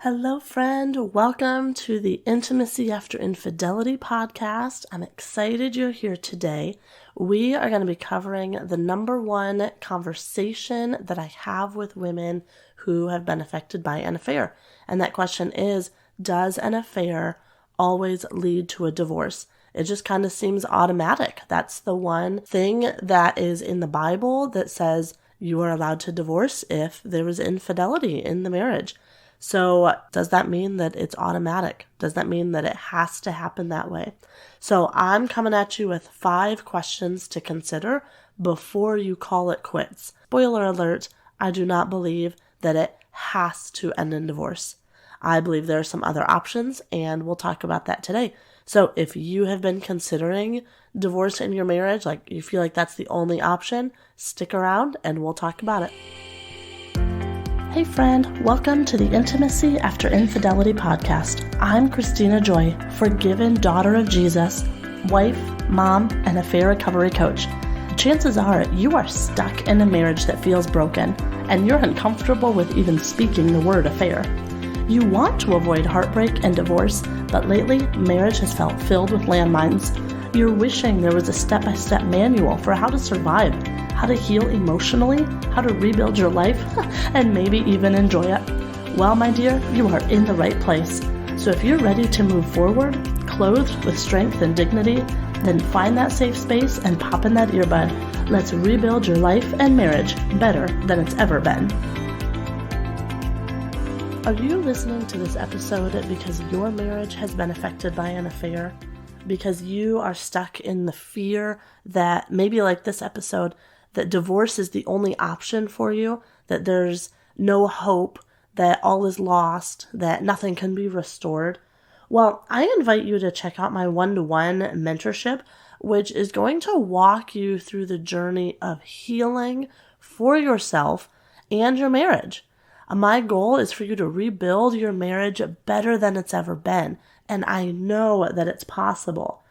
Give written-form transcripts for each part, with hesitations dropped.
Hello, friend. Welcome to the Intimacy After Infidelity podcast. I'm excited you're here today. We are going to be covering the number one conversation that I have with women who have been affected by an affair. And that question is, does an affair always lead to a divorce? It just kind of seems automatic. That's the one thing that is in the Bible that says you are allowed to divorce if there is infidelity in the marriage. So does that mean that it's automatic? Does that mean that it has to happen that way? So I'm coming at you with 5 questions to consider before you call it quits. Spoiler alert, I do not believe that it has to end in divorce. I believe there are some other options, and we'll talk about that today. So if you have been considering divorce in your marriage, like you feel like that's the only option, stick around and we'll talk about it. Hey friend, welcome to the Intimacy After Infidelity podcast. I'm Kristina Joy, forgiven daughter of Jesus, wife, mom, and affair recovery coach. Chances are you are stuck in a marriage that feels broken, and you're uncomfortable with even speaking the word affair. You want to avoid heartbreak and divorce, but lately marriage has felt filled with landmines. You're wishing there was a step-by-step manual for how to survive, how to heal emotionally, how to rebuild your life, and maybe even enjoy it. Well, my dear, you are in the right place. So if you're ready to move forward, clothed with strength and dignity, then find that safe space and pop in that earbud. Let's rebuild your life and marriage better than it's ever been. Are you listening to this episode because your marriage has been affected by an affair? Because you are stuck in the fear that, maybe like this episode, that divorce is the only option for you, that there's no hope, that all is lost, that nothing can be restored? Well, I invite you to check out my one-to-one mentorship, which is going to walk you through the journey of healing for yourself and your marriage. My goal is for you to rebuild your marriage better than it's ever been, and I know that it's possible.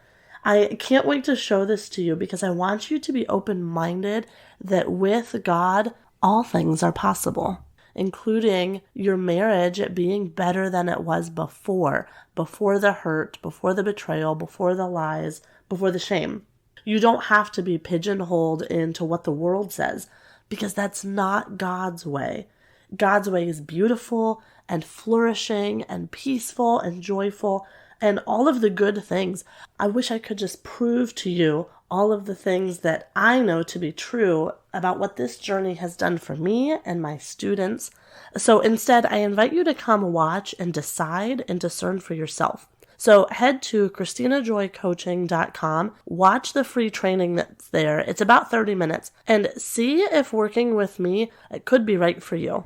I can't wait to show this to you because I want you to be open-minded that with God, all things are possible, including your marriage being better than it was before the hurt, before the betrayal, before the lies, before the shame. You don't have to be pigeonholed into what the world says because that's not God's way. God's way is beautiful and flourishing and peaceful and joyful and all of the good things. I wish I could just prove to you all of the things that I know to be true about what this journey has done for me and my students. So instead, I invite you to come watch and decide and discern for yourself. So head to KristinaJoyCoaching.com, watch the free training that's there. It's about 30 minutes, and see if working with me it could be right for you.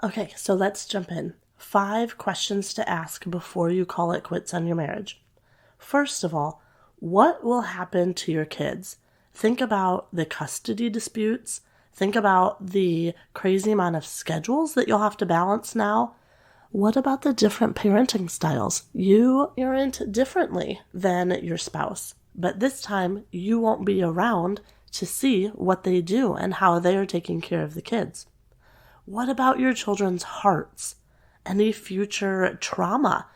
Okay, so let's jump in. 5 questions to ask before you call it quits on your marriage. First of all, what will happen to your kids? Think about the custody disputes. Think about the crazy amount of schedules that you'll have to balance now. What about the different parenting styles? You parent differently than your spouse, but this time you won't be around to see what they do and how they are taking care of the kids. What about your children's hearts? Any future trauma?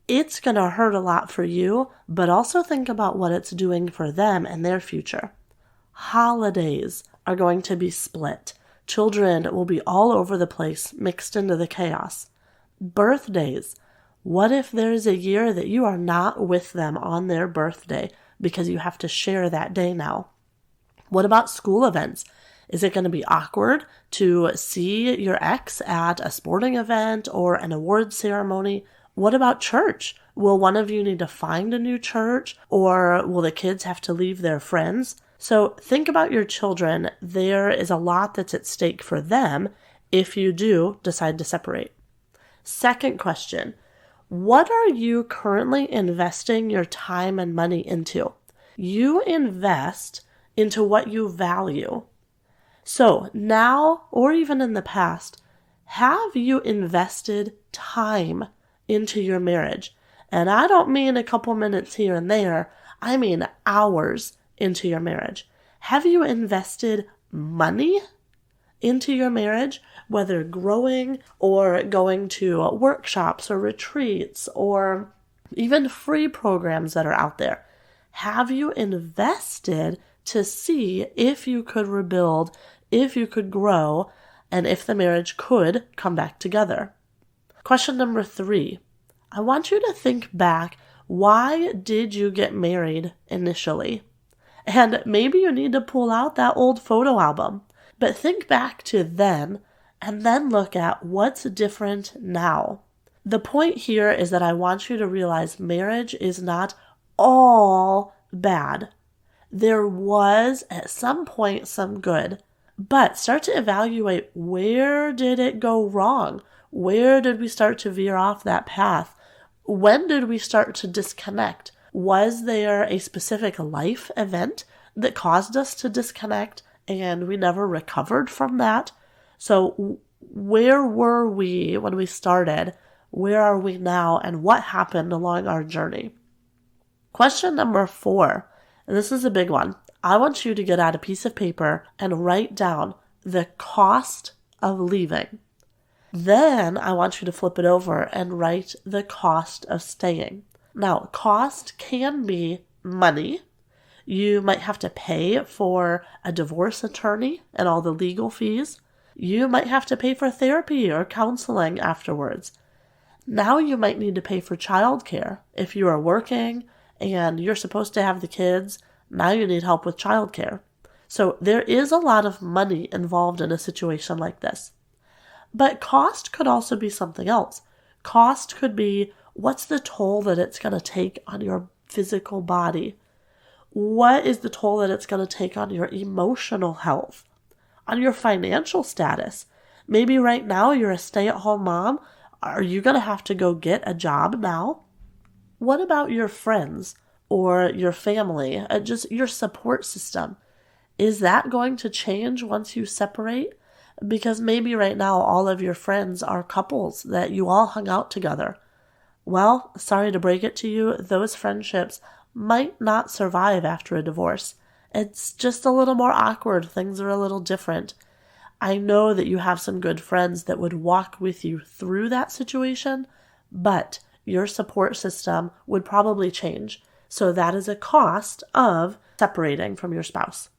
It's going to hurt a lot for you, but also think about what it's doing for them and their future. Holidays are going to be split. Children will be all over the place, mixed into the chaos. Birthdays. What if there's a year that you are not with them on their birthday because you have to share that day now? What about school events? Is it going to be awkward to see your ex at a sporting event or an award ceremony? What about church? Will one of you need to find a new church, or will the kids have to leave their friends? So think about your children. There is a lot that's at stake for them if you do decide to separate. Second question, what are you currently investing your time and money into? You invest into what you value. So now, or even in the past, have you invested time into your marriage? And I don't mean a couple minutes here and there. I mean hours into your marriage. Have you invested money into your marriage, whether growing or going to workshops or retreats or even free programs that are out there? Have you invested to see if you could rebuild, if you could grow, and if the marriage could come back together? Question number 3. I want you to think back. Why did you get married initially? And maybe you need to pull out that old photo album, but think back to then and then look at what's different now. The point here is that I want you to realize marriage is not all bad. There was at some point some good, but start to evaluate, where did it go wrong? Where did we start to veer off that path? When did we start to disconnect? Was there a specific life event that caused us to disconnect and we never recovered from that? So where were we when we started? Where are we now? And what happened along our journey? Question number 4, and this is a big one. I want you to get out a piece of paper and write down the cost of leaving. Then I want you to flip it over and write the cost of staying. Now, cost can be money. You might have to pay for a divorce attorney and all the legal fees. You might have to pay for therapy or counseling afterwards. Now you might need to pay for childcare. If you are working and you're supposed to have the kids, now you need help with childcare. So there is a lot of money involved in a situation like this. But cost could also be something else. Cost could be, what's the toll that it's going to take on your physical body? What is the toll that it's going to take on your emotional health? On your financial status? Maybe right now you're a stay-at-home mom. Are you going to have to go get a job now? What about your friends or your family, just your support system? Is that going to change once you separate? Because maybe right now all of your friends are couples that you all hung out together. Well, sorry to break it to you, those friendships might not survive after a divorce. It's just a little more awkward. Things are a little different. I know that you have some good friends that would walk with you through that situation, but your support system would probably change. So that is a cost of separating from your spouse.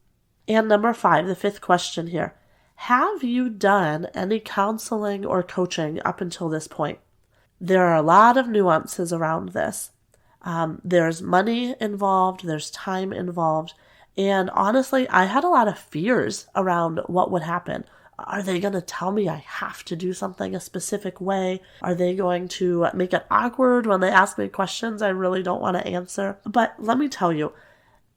And number 5, the 5th question here. Have you done any counseling or coaching up until this point? There are a lot of nuances around this. There's money involved, there's time involved, and honestly, I had a lot of fears around what would happen. Are they going to tell me I have to do something a specific way? Are they going to make it awkward when they ask me questions I really don't want to answer? But let me tell you,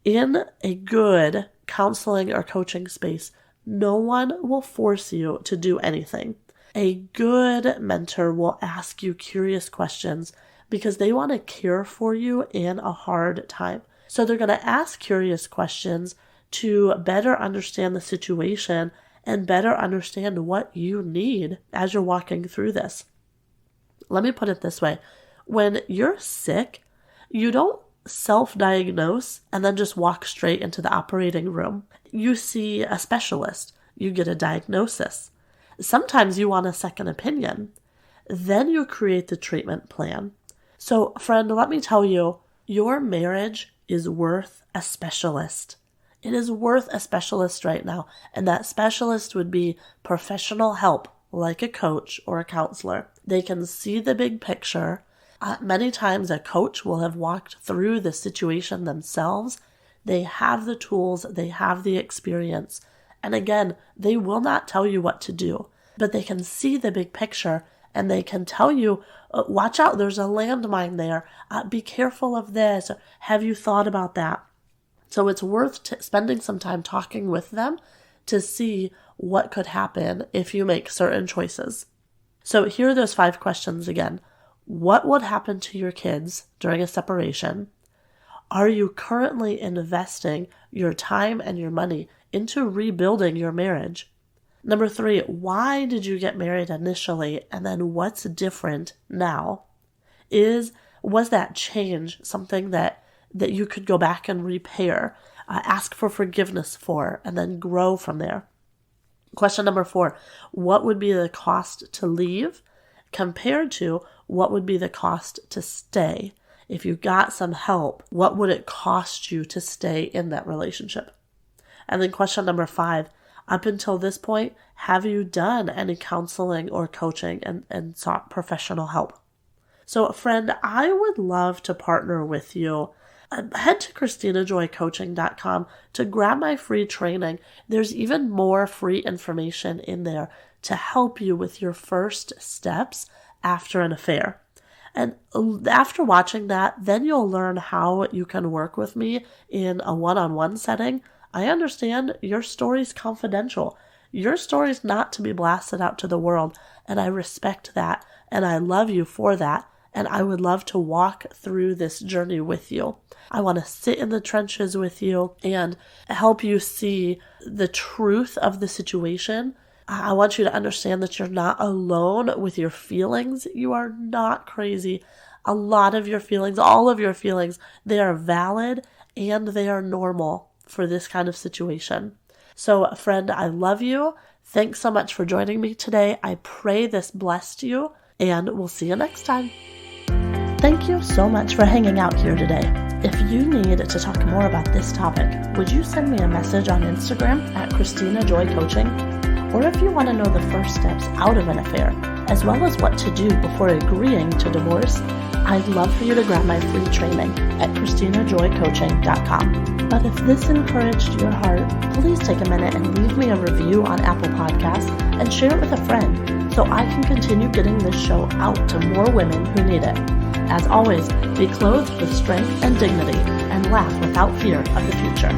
in a good counseling or coaching space, no one will force you to do anything. A good mentor will ask you curious questions because they want to care for you in a hard time. So they're going to ask curious questions to better understand the situation and better understand what you need as you're walking through this. Let me put it this way. When you're sick, you don't self-diagnose and then just walk straight into the operating room. You see a specialist. You get a diagnosis. Sometimes you want a second opinion. Then you create the treatment plan. So, friend, let me tell you, your marriage is worth a specialist. It is worth a specialist right now, and that specialist would be professional help, like a coach or a counselor. They can see the big picture. Many times a coach will have walked through the situation themselves. They have the tools, they have the experience, and again, they will not tell you what to do, but they can see the big picture, and they can tell you, watch out, there's a landmine there, be careful of this, have you thought about that? So it's worth spending some time talking with them to see what could happen if you make certain choices. So here are those 5 questions again. What would happen to your kids during a separation? Are you currently investing your time and your money into rebuilding your marriage? Number 3, why did you get married initially, and then what's different now? Was that change something that you could go back and repair, ask for forgiveness for, and then grow from there? Question number 4, what would be the cost to leave compared to what would be the cost to stay? If you got some help, what would it cost you to stay in that relationship? And then question number 5, up until this point, have you done any counseling or coaching and sought professional help? So friend, I would love to partner with you. Head to KristinaJoyCoaching.com to grab my free training. There's even more free information in there to help you with your first steps after an affair. And after watching that, then you'll learn how you can work with me in a one-on-one setting. I understand your story's confidential. Your story's not to be blasted out to the world, and I respect that, and I love you for that, and I would love to walk through this journey with you. I want to sit in the trenches with you and help you see the truth of the situation. I want you to understand that you're not alone with your feelings. You are not crazy. A lot of your feelings, all of your feelings, they are valid and they are normal for this kind of situation. So, friend, I love you. Thanks so much for joining me today. I pray this blessed you, and we'll see you next time. Thank you so much for hanging out here today. If you need to talk more about this topic, would you send me a message on Instagram at KristinaJoyCoaching? Or if you want to know the first steps out of an affair, as well as what to do before agreeing to divorce, I'd love for you to grab my free training at KristinaJoyCoaching.com. But if this encouraged your heart, please take a minute and leave me a review on Apple Podcasts and share it with a friend so I can continue getting this show out to more women who need it. As always, be clothed with strength and dignity and laugh without fear of the future.